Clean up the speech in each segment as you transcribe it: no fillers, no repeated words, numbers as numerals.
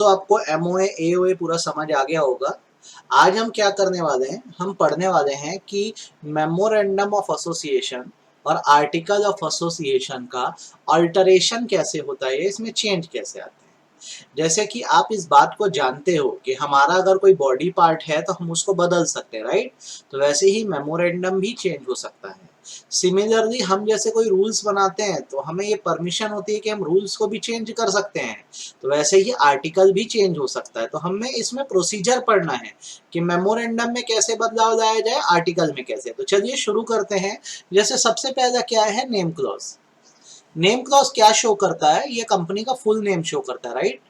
तो आपको MOA AOA पूरा समझ आ गया होगा। आज हम क्या करने वाले हैं, हम पढ़ने वाले हैं कि मेमोरेंडम ऑफ एसोसिएशन और आर्टिकल ऑफ एसोसिएशन का अल्टरेशन कैसे होता है, इसमें चेंज कैसे आते हैं। जैसे कि आप इस बात को जानते हो कि हमारा अगर कोई बॉडी पार्ट है तो हम उसको बदल सकते हैं, राइट। तो वैसे ही मेमोरेंडम भी चेंज हो सकता है। सिमिलरली हम जैसे कोई रूल्स बनाते हैं तो हमें ये परमिशन होती है कि हम रूल्स को भी चेंज कर सकते हैं। तो वैसे ही आर्टिकल भी चेंज हो सकता है। तो हमें इसमें प्रोसीजर पढ़ना है कि मेमोरेंडम में कैसे बदलाव लाया जाए, आर्टिकल में कैसे। तो चलिए शुरू करते हैं। जैसे सबसे पहला क्या है, नेम क्लॉज। नेम क्लॉज क्या शो करता है, ये कंपनी का फुल नेम शो करता है, राइट।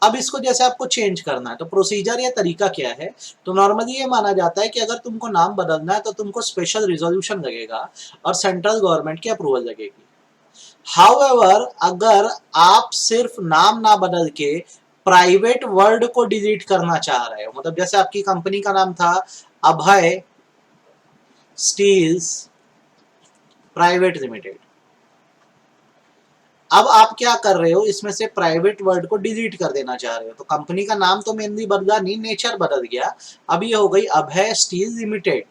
अब इसको जैसे आपको चेंज करना है तो प्रोसीजर या तरीका क्या है। तो नॉर्मली ये माना जाता है कि अगर तुमको नाम बदलना है तो तुमको स्पेशल रिजोल्यूशन लगेगा और सेंट्रल गवर्नमेंट की अप्रूवल लगेगी। हाउएवर अगर आप सिर्फ नाम ना बदल के प्राइवेट वर्ड को डिलीट करना चाह रहे हो, मतलब जैसे आपकी कंपनी का नाम था अभय स्टील्स प्राइवेट लिमिटेड, अब आप क्या कर रहे हो, इसमें से प्राइवेट वर्ड को डिलीट कर देना चाह रहे हो। तो कंपनी का नाम तो मेनली बदला नहीं, नेचर बदल गया। अब ये हो गई अभय स्टील लिमिटेड।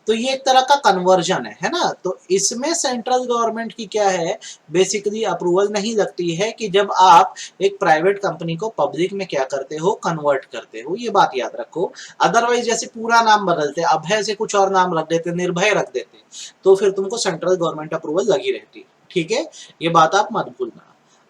तो ये एक तरह का कन्वर्जन है ना। तो इसमें सेंट्रल गवर्नमेंट की क्या है, बेसिकली अप्रूवल नहीं लगती है कि जब आप एक प्राइवेट कंपनी को पब्लिक में क्या करते हो, कन्वर्ट करते हो। ये बात याद रखो। अदरवाइज जैसे पूरा नाम बदलते, अभय से कुछ और नाम रख देते, निर्भय रख देते, तो फिर तुमको सेंट्रल गवर्नमेंट अप्रूवल लगी रहती। ठीक है, ये बात आप मत भूलना।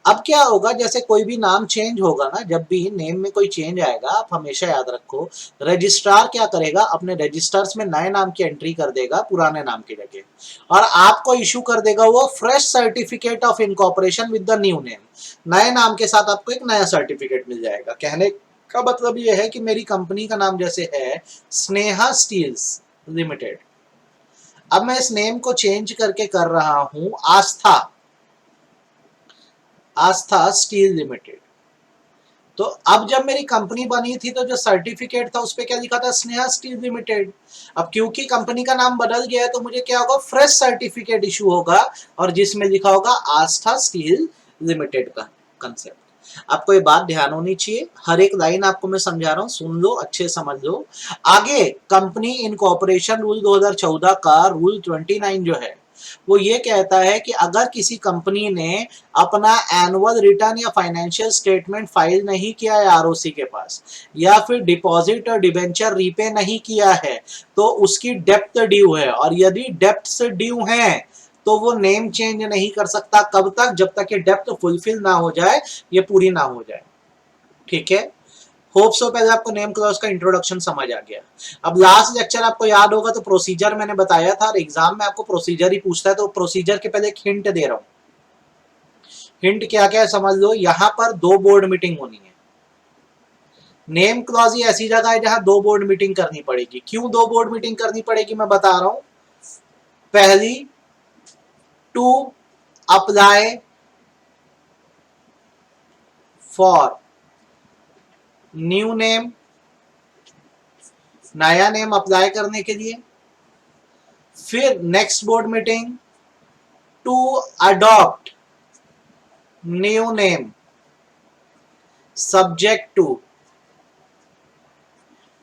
अब क्या होगा, जैसे कोई भी नाम चेंज होगा ना, जब भी नेम में कोई चेंज आएगा, आप हमेशा याद रखो, रजिस्ट्रार क्या करेगा, अपने रजिस्टर्स में नए नाम की एंट्री कर देगा पुराने नाम की जगह, और आपको इशू कर देगा वो fresh certificate of incorporation with the new name. नए नाम के साथ आपको एक नया सर्टिफिकेट मिल जाएगा। कहने का मतलब ये है कि मेरी कंपनी का नाम जैसे है स्नेहा स्टील्स लिमिटेड, अब मैं इस नेम को चेंज करके कर रहा हूं आस्था, आस्था स्टील लिमिटेड। तो अब जब मेरी कंपनी बनी थी तो जो सर्टिफिकेट था उस पर क्या लिखा था, स्नेहा स्टील लिमिटेड। अब क्योंकि कंपनी का नाम बदल गया है तो मुझे क्या होगा, फ्रेश सर्टिफिकेट इशू होगा और जिसमें लिखा होगा आस्था स्टील लिमिटेड का कंसेप्ट। आपको ये बात ध्यान होनी चाहिए, हर एक लाइन आपको मैं समझा रहा हूं, सुन लो, अच्छे समझ लो। आगे कंपनी इनकॉर्पोरेशन रूल 2014 का रूल 29 जो है वो ये कहता है कि अगर किसी कंपनी ने अपना एनुअल रिटर्न या फाइनेंशियल स्टेटमेंट फाइल नहीं किया है आरओसी के पास, या फिर डिपॉजिट और डिबेंचर रीपे नहीं किया है, तो उसकी डेप्थ ड्यू है। और यदि डेप्थ से ड्यू है तो वो नेम चेंज नहीं कर सकता। कब तक, जब तक ये डेप्थ फुलफिल ना हो जाए, ये पूरी ना हो जाए। ठीक है, होप सो पहले आपको नेम क्लॉज का इंट्रोडक्शन समझ आ गया। अब लास्ट लेक्चर आपको याद होगा तो प्रोसीजर मैंने बताया था, और एग्जाम में आपको प्रोसीजर ही पूछता है, तो प्रोसीजर के पहले एक हिंट दे रहा हूं। हिंट क्या क्या है समझ लो। यहां पर 2 बोर्ड मीटिंग होनी है। नेम क्लॉज ही ऐसी जगह है जहां 2 बोर्ड मीटिंग करनी पड़ेगी। क्यों 2 बोर्ड मीटिंग करनी पड़ेगी, मैं बता रहा हूं। पहली, to apply for new name, नया नेम अप्लाई करने के लिए। फिर next board meeting to adopt new name subject to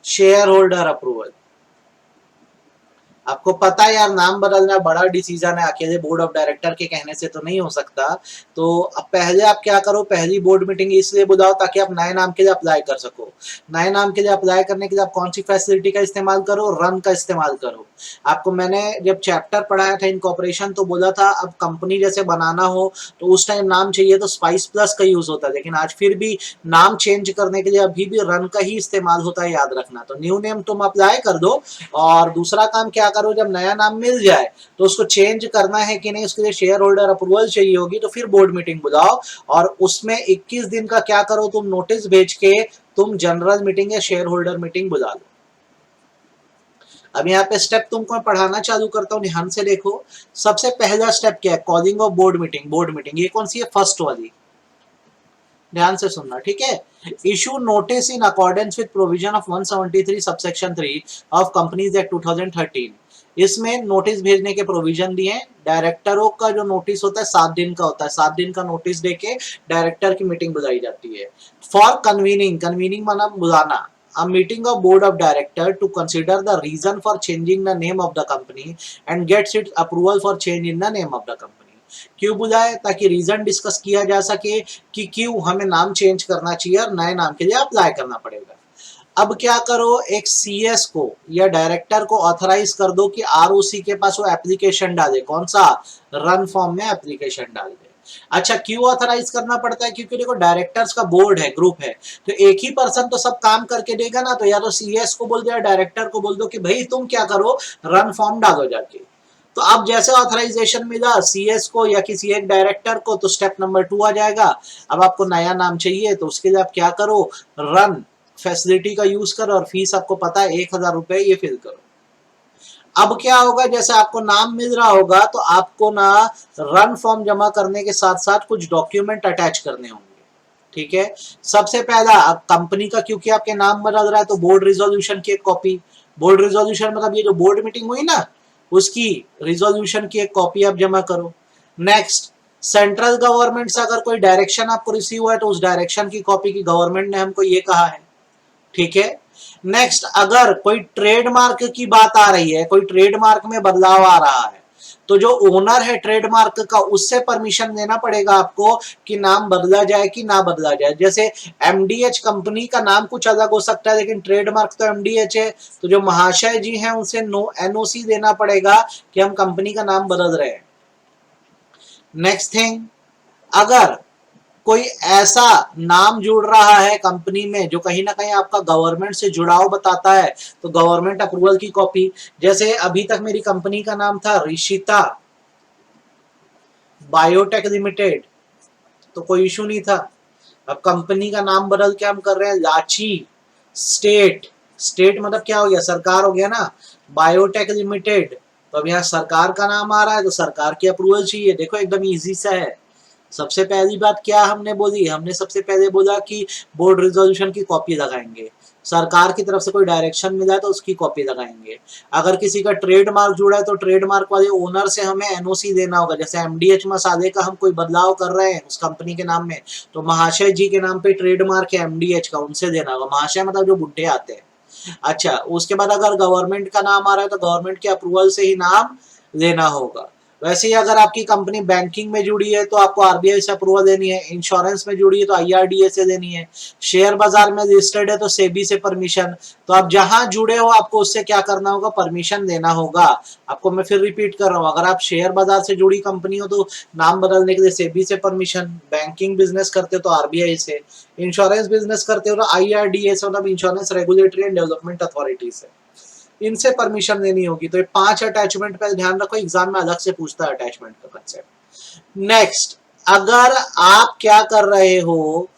share holder approval. आपको पता है यार, नाम बदलना बड़ा डिसीजन है, अकेले बोर्ड ऑफ डायरेक्टर के कहने से तो नहीं हो सकता। तो अब पहले आप क्या करो, पहली बोर्ड मीटिंग इसलिए बुलाओ ताकि आप नए नाम के लिए अप्लाई कर सको। नए नाम के लिए अप्लाई करने के लिए आप कौन सी फैसिलिटी का इस्तेमाल करो, रन का इस्तेमाल करो। आपको मैंने जब चैप्टर पढ़ाया था इनकॉर्पोरेशन तो बोला था अब कंपनी जैसे बनाना हो तो उस टाइम नाम चाहिए तो स्पाइस प्लस का यूज होता है, लेकिन आज फिर भी नाम चेंज करने के लिए अभी भी रन का ही इस्तेमाल होता है, याद रखना। तो न्यू नेम तुम अप्लाई कर दो, और दूसरा काम क्या करो, जब नया नाम मिल जाए तो उसको चेंज करना है कि नहीं, उसके लिए शेयर होल्डर अप्रूवल चाहिए होगी, तो फिर बोर्ड मीटिंग बुलाओ और उसमें 21 दिन का क्या करो, तुम नोटिस भेज के तुम जनरल मीटिंग या शेयर होल्डर मीटिंग बुला लो। अब यहाँ पे स्टेप तुमको पढ़ाना चालू करता हूँ, ध्यान से देखो। सबसे पहला स्टेप क्या है, calling of board meeting. Board meeting ये कौन सी है, फर्स्ट वाली, ध्यान से सुनना, ठीक है। Issue notice in accordance with provision of 173 subsection 3 of companies act 2013। इसमें नोटिस भेजने के प्रोविजन दिए हैं। डायरेक्टरों का जो नोटिस होता है 7 दिन का होता है, 7 दिन का नोटिस देके डायरेक्टर की मीटिंग बुलाई जाती है। फॉर कन्वीनिंग, कन्वीनिंग माना बुलाना, a meeting of board of director to consider the reason for changing the name of the company and gets its approval for change in the name of the company। क्यों बुलाए? ताकि reason discuss किया जा सके कि क्यों हमें नाम चेंज करना चाहिए और नए नाम के लिए अप्लाई करना पड़ेगा। अब क्या करो, एक सीएस को या डायरेक्टर को ऑथराइज कर दो कि आरओसी के पास वो एप्लीकेशन डाले, कौन सा, रन फॉर्म में एप्लीकेशन डाल दे। अच्छा, क्यों ऑथराइज करना पड़ता है? क्योंकि देखो डायरेक्टर्स का बोर्ड है, ग्रुप है, तो एक ही पर्सन तो सब काम करके देगा ना, तो या तो सीएस को बोल दो या डायरेक्टर को बोल दो कि भाई तुम क्या करो, रन फॉर्म डालो जाके। तो अब जैसे ऑथराइजेशन मिला सीएस को या किसी एक डायरेक्टर को, तो स्टेप नंबर 2 आ जाएगा। अब आपको नया नाम चाहिए तो उसके लिए आप क्या करो, रन फैसिलिटी का यूज करो और फीस आपको पता है 1000 रुपए, ये फिल करो। अब क्या होगा, जैसे आपको नाम मिल रहा होगा तो आपको ना रन फॉर्म जमा करने के साथ साथ कुछ डॉक्यूमेंट अटैच करने होंगे। ठीक है, सबसे पहला कंपनी का, क्योंकि आपके नाम बदल रहा है तो बोर्ड रिजोल्यूशन की एक कॉपी, बोर्ड रिजोल्यूशन मतलब ये जो बोर्ड मीटिंग हुई ना उसकी रिजोल्यूशन की एक कॉपी आप जमा करो। नेक्स्ट, सेंट्रल गवर्नमेंट से अगर कोई डायरेक्शन आपको रिसीव हुआ है तो उस डायरेक्शन की कॉपी की गवर्नमेंट ने हमको ये कहा है। ठीक है, नेक्स्ट, अगर कोई ट्रेडमार्क की बात आ रही है, कोई ट्रेडमार्क में बदलाव आ रहा है, तो जो ओनर है ट्रेडमार्क का उससे परमिशन लेना पड़ेगा आपको कि नाम बदला जाए कि ना बदला जाए। जैसे एमडीएच कंपनी का नाम कुछ अलग हो सकता है लेकिन ट्रेडमार्क तो एमडीएच है, तो जो महाशय जी हैं उनसे एनओसी देना पड़ेगा कि हम कंपनी का नाम बदल रहे हैं। नेक्स्ट थिंग, अगर कोई ऐसा नाम जुड़ रहा है कंपनी में जो कहीं ना कहीं आपका गवर्नमेंट से जुड़ाव बताता है, तो गवर्नमेंट अप्रूवल की कॉपी। जैसे अभी तक मेरी कंपनी का नाम था ऋषिता बायोटेक लिमिटेड, तो कोई इशू नहीं था। अब कंपनी का नाम बदल के हम कर रहे हैं लाची स्टेट, स्टेट मतलब क्या हो गया, सरकार हो गया ना, बायोटेक लिमिटेड, तो अब यहाँ सरकार का नाम आ रहा है तो सरकार की अप्रूवल चाहिए। देखो एकदम इजी सा है। सबसे पहली बात क्या हमने बोली, हमने सबसे पहले बोला कि बोर्ड रिजोल्यूशन की कॉपी लगाएंगे, सरकार की तरफ से कोई डायरेक्शन मिला है तो उसकी कॉपी लगाएंगे। अगर किसी का ट्रेडमार्क जुड़ा है तो ट्रेडमार्क वाले ओनर से हमें एनओसी देना होगा। जैसे एमडीएच मसाले का हम कोई बदलाव कर रहे हैं उस कंपनी के नाम में, तो महाशय जी के नाम पे ट्रेडमार्क है एमडीएच का, उनसे देना होगा। महाशय मतलब जो बुढ़े आते हैं। अच्छा, उसके बाद अगर गवर्नमेंट का नाम आ रहा है तो गवर्नमेंट के अप्रूवल से ही नाम लेना होगा। वैसे ही अगर आपकी कंपनी बैंकिंग में जुड़ी है तो आपको आरबीआई से अप्रूवल देनी है, इंश्योरेंस में जुड़ी है तो आईआरडीए से देनी है, शेयर बाजार में लिस्टेड है तो सेबी से परमिशन। तो आप जहां जुड़े हो आपको उससे क्या करना होगा, परमिशन लेना होगा। आपको मैं फिर रिपीट कर रहा हूं, अगर आप शेयर बाजार से जुड़ी कंपनी हो तो नाम बदलने के लिए सेबी से परमिशन, बैंकिंग बिजनेस करते हो तो आरबीआई से, इंश्योरेंस बिजनेस करते हो तो आईआरडीए से, मतलब insurance regulatory and development authority से, इनसे परमिशन लेनी होगी। तो ये 5 अटैचमेंट पे ध्यान रखो, एग्जाम में अलग से पूछता है अटैचमेंट का कंसेप्ट। नेक्स्ट, अगर आप क्या कर रहे हो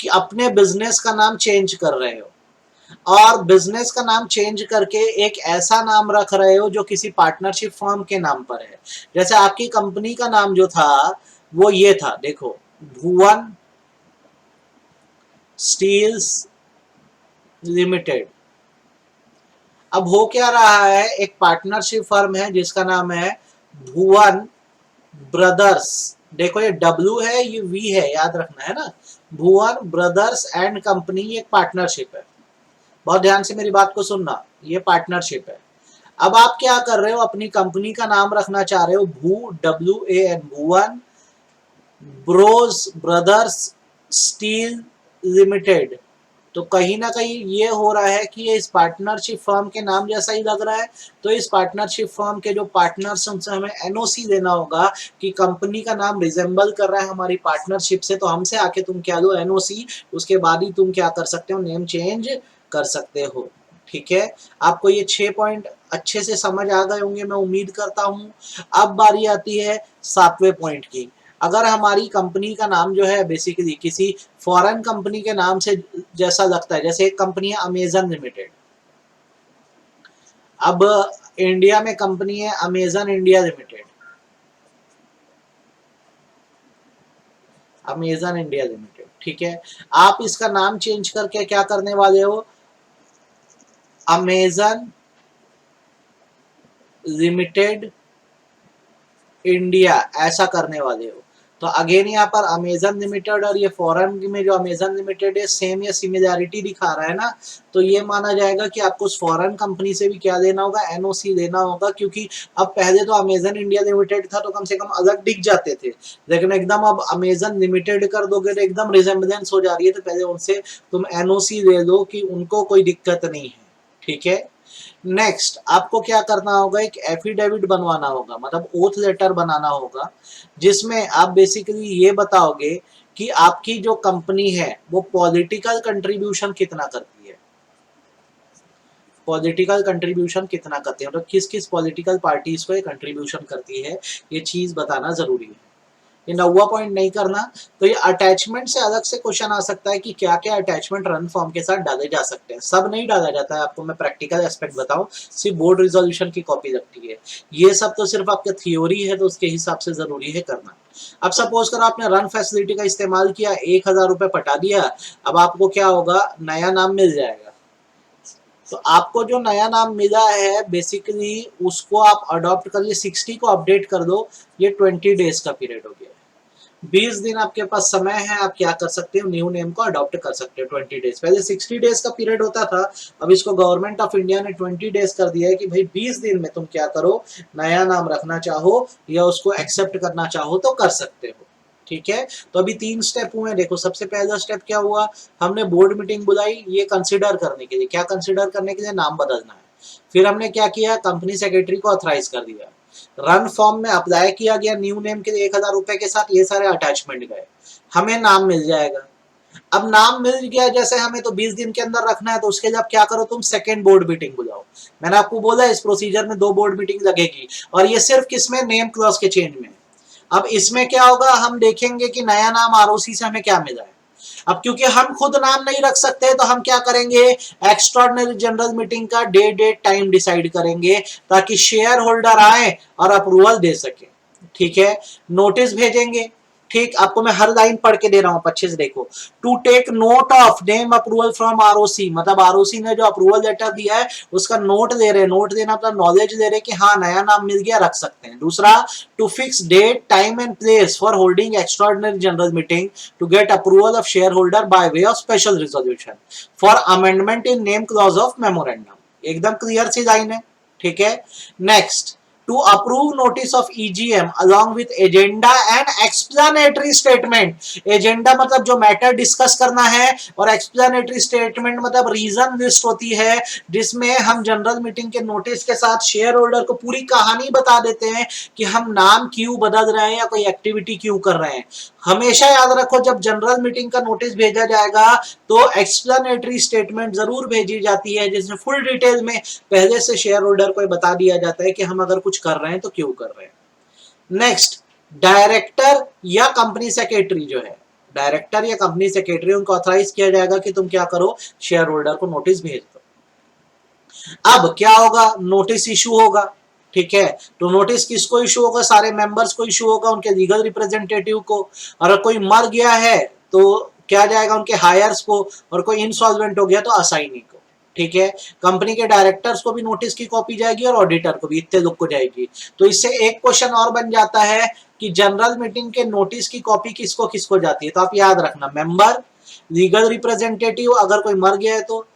कि अपने बिजनेस का नाम चेंज कर रहे हो और बिजनेस का नाम चेंज करके एक ऐसा नाम रख रहे हो जो किसी पार्टनरशिप फर्म के नाम पर है। जैसे आपकी कंपनी का नाम जो था वो ये था, देखो, भुवन स्टील्स लिमिटेड। अब हो क्या रहा है, एक पार्टनरशिप फर्म है जिसका नाम है भुवन ब्रदर्स, देखो ये डब्ल्यू है ये वी है, याद रखना है ना, भुवन ब्रदर्स एंड कंपनी, एक पार्टनरशिप है। बहुत ध्यान से मेरी बात को सुनना, ये पार्टनरशिप है। अब आप क्या कर रहे हो, अपनी कंपनी का नाम रखना चाह रहे हो भू W A N, Bhuvan bros brothers steel limited. तो कहीं ना कहीं ये हो रहा है कि ये इस पार्टनरशिप फर्म के नाम जैसा ही लग रहा है, तो इस पार्टनरशिप फर्म के जो पार्टनर्स उनसे हमें एनओसी देना होगा कि कंपनी का नाम रिजेंबल कर रहा है हमारी पार्टनरशिप से, तो हमसे आके तुम क्या दो, एनओसी, उसके बाद ही तुम क्या कर सकते हो, नेम चेंज कर सकते हो। ठीक है, आपको ये 6 पॉइंट अच्छे से समझ आ गए होंगे मैं उम्मीद करता हूँ। अब बारी आती है 7वें पॉइंट की। अगर हमारी कंपनी का नाम जो है बेसिकली किसी फॉरेन कंपनी के नाम से जैसा लगता है, जैसे एक कंपनी है अमेजन लिमिटेड, अब इंडिया में कंपनी है Amazon India limited, Amazon India limited, ठीक है। आप इसका नाम चेंज करके क्या करने वाले हो, अमेजन लिमिटेड इंडिया ऐसा करने वाले हो, तो अगेन यहाँ पर अमेजन लिमिटेड और ये फॉरेन में जो अमेजन लिमिटेड है सेम या सिमिलैरिटी दिखा रहा है ना, तो ये माना जाएगा कि आपको उस फॉरेन कंपनी से भी क्या देना होगा, एनओसी देना होगा, क्योंकि अब पहले तो अमेजन इंडिया लिमिटेड था तो कम से कम अलग दिख जाते थे, लेकिन एकदम अब अमेजन लिमिटेड कर दोगे तो एकदम रिजेम्बलेंस हो जा रही है, तो पहले उनसे तुम एनओसी दे दो कि उनको कोई दिक्कत नहीं है, ठीक है। नेक्स्ट आपको क्या करना होगा, एक एफिडेविट बनवाना होगा, मतलब ओथ लेटर बनाना होगा, जिसमें आप बेसिकली ये बताओगे कि आपकी जो कंपनी है वो पॉलिटिकल कंट्रीब्यूशन कितना करती है, पॉलिटिकल कंट्रीब्यूशन कितना करती है, मतलब किस किस पॉलिटिकल पार्टीज को ये कंट्रीब्यूशन करती है, ये चीज बताना जरूरी है। ये 9वां पॉइंट नहीं करना। तो ये अटैचमेंट से अलग से क्वेश्चन आ सकता है कि क्या क्या अटैचमेंट रन फॉर्म के साथ डाले जा सकते हैं, सब नहीं डाला जाता है, आपको मैं प्रैक्टिकल एस्पेक्ट बताऊं, सिर्फ बोर्ड रिजोल्यूशन की कॉपी लगती है, ये सब तो सिर्फ आपका थियोरी है, तो उसके हिसाब से जरूरी है करना। अब सपोज करो आपने रन फैसिलिटी का इस्तेमाल किया, 1000 रुपये पटा दिया, अब आपको क्या होगा, नया नाम मिल जाएगा, तो आपको जो नया नाम मिला है बेसिकली उसको आप अडॉप्ट करिए, 60 को अपडेट कर दो, ये 20 डेज का पीरियड हो गया, 20 दिन आपके पास समय है, आप क्या कर सकते हो, न्यू नेम को अडॉप्ट कर सकते हो 20 डेज, पहले 60 डेज का पीरियड होता था, अब इसको गवर्नमेंट ऑफ इंडिया ने 20 डेज कर दिया है कि भाई 20 दिन में तुम क्या करो, नया नाम रखना चाहो या उसको एक्सेप्ट करना चाहो तो कर सकते हो, ठीक है। तो अभी 3 स्टेप हुए, देखो सबसे पहला स्टेप क्या हुआ, हमने बोर्ड मीटिंग बुलाई, ये कंसिडर करने के लिए, क्या कंसिडर करने के लिए, नाम बदलना है। फिर हमने क्या किया, कंपनी सेक्रेटरी को ऑथराइज कर दिया, रन फॉर्म में अप्लाई किया गया, न्यू नेम के लिए 1000 रुपए के साथ ये सारे अटैचमेंट गए, हमें नाम मिल जाएगा। अब नाम मिल गया जैसे हमें, तो 20 दिन के अंदर रखना है, तो उसके लिए आप क्या करो, तुम सेकेंड बोर्ड मीटिंग बुलाओ, मैंने आपको बोला इस प्रोसीजर में 2 बोर्ड मीटिंग लगेगी, और ये सिर्फ किसमें, नेम क्लॉज के चेंज में। अब इसमें क्या होगा, हम देखेंगे कि नया नाम आरओसी से हमें क्या मिला है, अब क्योंकि हम खुद नाम नहीं रख सकते तो हम क्या करेंगे, एक्स्ट्राऑर्डिनरी जनरल मीटिंग का डेट टाइम डिसाइड करेंगे, ताकि शेयर होल्डर आए और अप्रूवल दे सके, ठीक है। नोटिस भेजेंगे, ठीक, आपको मैं हर लाइन पढ़ के दे रहा हूं, अच्छे से देखो, to take note of name approval from ROC, मतलब आरओसी ने जो अप्रूवल लेटर दिया है उसका नोट ले रहे, नोट देना मतलब नॉलेज ले रहे कि हाँ नया नाम मिल गया, रख सकते हैं। दूसरा, to fix date time and place for holding extraordinary general meeting to get approval of share holder by way of special resolution for amendment in name clause of memorandum, एकदम क्लियर सी लाइन है, ठीक है। Next, to approve notice of EGM along with agenda and explanatory statement, agenda मतलब जो matter discuss करना है, और explanatory statement मतलब रीजन लिस्ट होती है जिसमें हम जनरल मीटिंग के नोटिस के साथ शेयर होल्डर को पूरी कहानी बता देते हैं कि हम नाम क्यों बदल रहे हैं या कोई एक्टिविटी क्यों कर रहे हैं। हमेशा याद रखो जब जनरल मीटिंग का नोटिस भेजा जाएगा तो एक्सप्लेनेटरी स्टेटमेंट जरूर भेजी जाती है, जिसमें फुल डिटेल में पहले से शेयर होल्डर को बता दिया जाता है कि हम अगर कुछ कर रहे हैं तो क्यों कर रहे हैं। नेक्स्ट, डायरेक्टर या कंपनी सेक्रेटरी जो है, डायरेक्टर या कंपनी सेक्रेटरी, उनको ऑथराइज किया जाएगा कि तुम क्या करो, शेयर होल्डर को नोटिस भेज दो। अब क्या होगा, नोटिस इशू होगा, ठीक है। तो नोटिस किसको इशू होगा, सारे मेंबर्स को इशू होगा, उनके लीगल रिप्रेजेंटेटिव को, और कोई मर गया है तो क्या जाएगा, उनके हायर्स को, और कोई इंसॉल्वेंट हो गया तो असाइनी को, ठीक है। कंपनी के डायरेक्टर्स को भी नोटिस की कॉपी जाएगी और ऑडिटर को भी, इतने लोग को जाएगी। तो इससे एक क्वेश्चन और बन जाता है कि जनरल मीटिंग के नोटिस की कॉपी किसको किसको जाती है, तो आप याद रखना, मेंबर, लीगल रिप्रेजेंटेटिव अगर कोई मर गया है तो,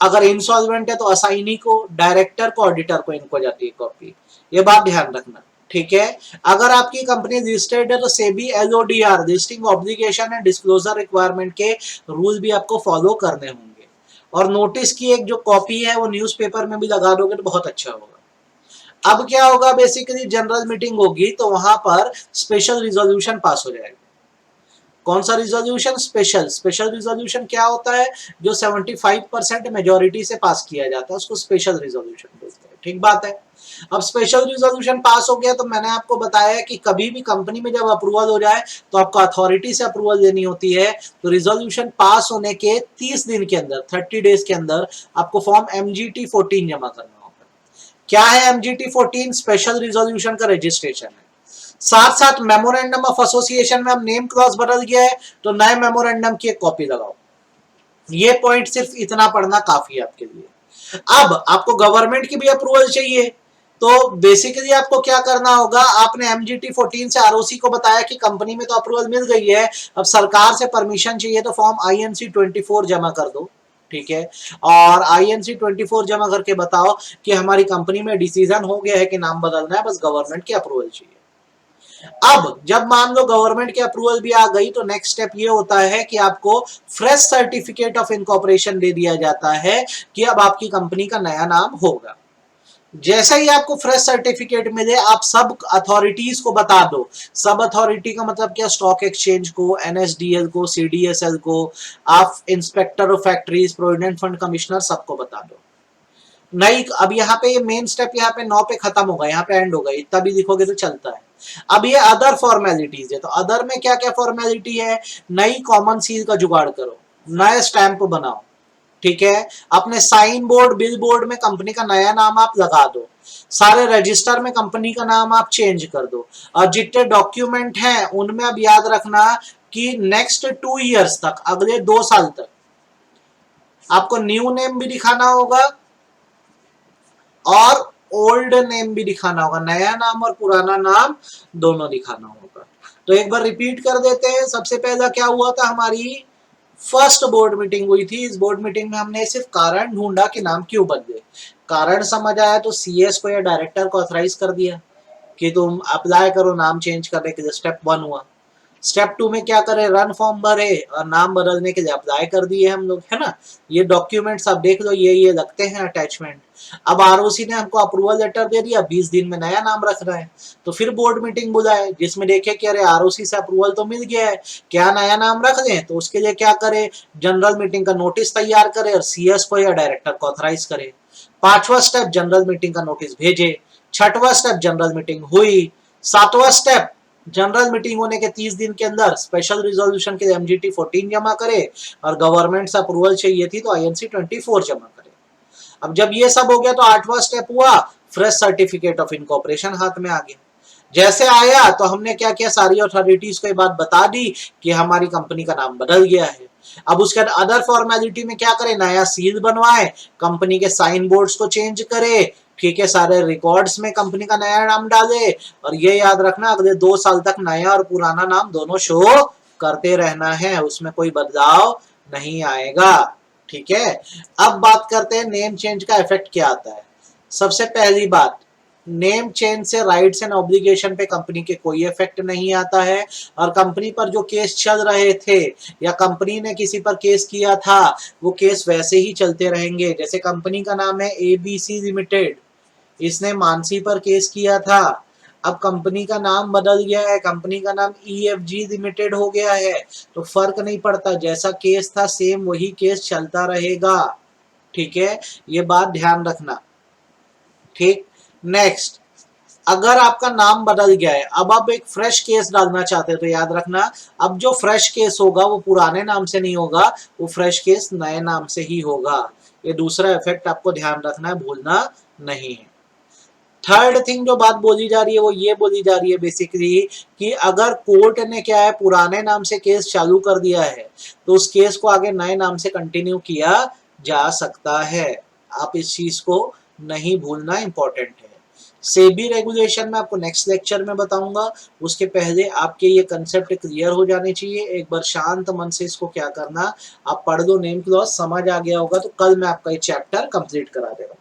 अगर इंसॉल्वेंट है तो असाइनी को, डायरेक्टर को, ऑडिटर को, इनको जाती है कॉपी, ये बात ध्यान रखना, ठीक है। अगर आपकी कंपनी रजिस्टर्ड है तो SEBI LODR, listing obligation and disclosure requirement के रूल भी आपको फॉलो करने होंगे, और नोटिस की एक जो कॉपी है वो न्यूज़पेपर में भी लगा दोगे तो बहुत अच्छा होगा। अब क्या होगा, बेसिकली जनरल मीटिंग होगी तो वहां पर स्पेशल रिजोल्यूशन पास हो जाएगा। कौन सा रिजोल्यूशन, स्पेशल। स्पेशल रिजोल्यूशन क्या होता है, जो 75% मेजोरिटी से पास किया जाता है उसको स्पेशल रिजोल्यूशन बोलते हैं, ठीक बात है। अब स्पेशल रिजोल्यूशन पास हो गया तो मैंने आपको बताया कि कभी भी कंपनी में जब अप्रूवल हो जाए तो आपको अथॉरिटी से अप्रूवल लेनी होती है, तो रिजोल्यूशन पास होने के 30 दिन के अंदर, 30 डेज के अंदर आपको फॉर्म MGT 14 जमा करना होगा। क्या है MGT 14, स्पेशल रिजोल्यूशन का रजिस्ट्रेशन है। साथ साथ मेमोरेंडम ऑफ एसोसिएशन में अब नेम क्लॉज बदल गया है तो नए मेमोरेंडम की एक कॉपी लगाओ। ये पॉइंट सिर्फ इतना पढ़ना काफी है आपके लिए। अब आपको गवर्नमेंट की भी अप्रूवल चाहिए, तो बेसिकली आपको क्या करना होगा, आपने MGT 14 से ROC को बताया कि कंपनी में तो अप्रूवल मिल गई है, अब सरकार से परमिशन चाहिए तो फॉर्म INC 24 जमा कर दो, ठीक है। और INC 24 जमा करके बताओ कि हमारी कंपनी में डिसीजन हो गया है कि नाम बदलना है, बस गवर्नमेंट की अप्रूवल चाहिए। अब जब मान लो गवर्नमेंट की अप्रूवल भी आ गई तो नेक्स्ट स्टेप ये होता है कि आपको फ्रेश सर्टिफिकेट ऑफ इनकॉर्पोरेशन दे दिया जाता है कि अब आपकी कंपनी का नया नाम होगा। जैसे ही आपको फ्रेश सर्टिफिकेट मिले, आप सब अथॉरिटीज को बता दो। सब अथॉरिटी का मतलब क्या, स्टॉक एक्सचेंज को, NSDL को, CDSL को, आप inspector of factories, provident fund commissioner, सबको बता दो। नहीं, अब यहाँ पे ये मेन स्टेप यहाँ पे 9 पे खत्म होगा, यहाँ पे एंड होगा, इतना भी लिखोगे तो चलता है। अब ये अदर फॉर्मेलिटीज है, तो अदर में क्या क्या फॉर्मेलिटी है, नई कॉमन सील का जुगाड़ करो, नए स्टैंप बनाओ, ठीक है। अपने साइन बोर्ड, बिल बोर्ड में कंपनी का नया नाम आप लगा दो, सारे रजिस्टर में कंपनी का नाम आप चेंज कर दो, और जितने डॉक्यूमेंट हैं उनमें अब याद रखना कि नेक्स्ट 2 इयर्स तक, अगले 2 साल तक आपको न्यू नेम भी दिखाना होगा और ओल्ड नेम भी दिखाना होगा, नया नाम और पुराना नाम दोनों दिखाना होगा। तो एक बार रिपीट कर देते हैं। सबसे पहला क्या हुआ था, हमारी फर्स्ट बोर्ड मीटिंग हुई थी। इस बोर्ड मीटिंग में हमने सिर्फ कारण ढूंढा कि नाम क्यों बदले, कारण समझ आया तो CS को या डायरेक्टर को ऑथराइज कर दिया कि तुम अप्लाई करो नाम चेंज करने के लिए। स्टेप 1 हुआ। स्टेप 2 में क्या करें, रन फॉर्म भरे और नाम बदलने के लिए अप्लाई कर दिए हम लोग, है ना। ये डॉक्यूमेंट्स आप देख लो, ये लगते हैं अटैचमेंट। अब ROC ने हमको अप्रूवल लेटर दे दिया, 20 दिन में नया नाम रखना है, तो फिर बोर्ड मीटिंग बुलाए जिसमें देखे कि अरे ROC से अप्रूवल तो मिल गया है, क्या नया नाम रख दें। तो उसके लिए क्या करे, जनरल मीटिंग का नोटिस तैयार करे और CS को या डायरेक्टर को ऑथराइज करे। 5वां स्टेप, जनरल मीटिंग का नोटिस भेजे। 6वां स्टेप, जनरल मीटिंग हुई। 7वां स्टेप, जनरल मीटिंग होने के 30 दिन के अंदर स्पेशल रिजोल्यूशन के लिए MGT 14 जमा करे, और गवर्नमेंट से अप्रूवल चाहिए थी तो INC 24 जमा करे। अब जब ये सब हो गया तो 8वां स्टेप हुआ, फ्रेश सर्टिफिकेट ऑफ इनकॉर्पोरेशन हाथ में आ गया। जैसे आया तो हमने क्या किया, सारी अथॉरिटीज को ये बात बता दी कि हमारी कंपनी का नाम बदल गया है। अब उसके बाद अदर फॉर्मेलिटी में क्या करें, नया सील बनवाए, कंपनी के साइन बोर्ड्स को चेंज करे, ठीक है, सारे रिकॉर्ड्स में कंपनी का नया नाम डाले, और ये याद रखना अगले 2 साल तक नया और पुराना नाम दोनों शो करते रहना है, उसमें कोई बदलाव नहीं आएगा, ठीक है। अब बात करते हैं नेम चेंज का इफेक्ट क्या आता है। सबसे पहली बात, नेम चेंज से राइट्स एंड ऑब्लिगेशन पे कंपनी के कोई इफेक्ट नहीं आता है, और कंपनी पर जो केस चल रहे थे या कंपनी ने किसी पर केस किया था वो केस वैसे ही चलते रहेंगे। जैसे कंपनी का नाम है ABC लिमिटेड, इसने मानसी पर केस किया था, अब कंपनी का नाम बदल गया है, कंपनी का नाम EFG लिमिटेड हो गया है, तो फर्क नहीं पड़ता, जैसा केस था सेम वही केस चलता रहेगा, ठीक है, ये बात ध्यान रखना, ठीक। नेक्स्ट, अगर आपका नाम बदल गया है, अब आप एक फ्रेश केस डालना चाहते हैं तो याद रखना अब जो फ्रेश केस होगा वो पुराने नाम से नहीं होगा, वो फ्रेश केस नए नाम से ही होगा। ये दूसरा इफेक्ट आपको ध्यान रखना है, भूलना नहीं है। थर्ड थिंग जो बात बोली जा रही है वो ये बोली जा रही है बेसिकली कि अगर कोर्ट ने क्या है, पुराने नाम से केस चालू कर दिया है तो उस केस को आगे नए नाम से कंटिन्यू किया जा सकता है। आप इस चीज को नहीं भूलना, इंपॉर्टेंट है। सेबी रेगुलेशन में आपको नेक्स्ट लेक्चर में बताऊंगा, उसके पहले आपके ये कंसेप्ट क्लियर हो जाने चाहिए। एक बार शांत मन से इसको क्या करना, आप पढ़ दो, नेम क्लॉज समझ आ गया होगा तो कल मैं आपका ये चैप्टर कंप्लीट करा देगा।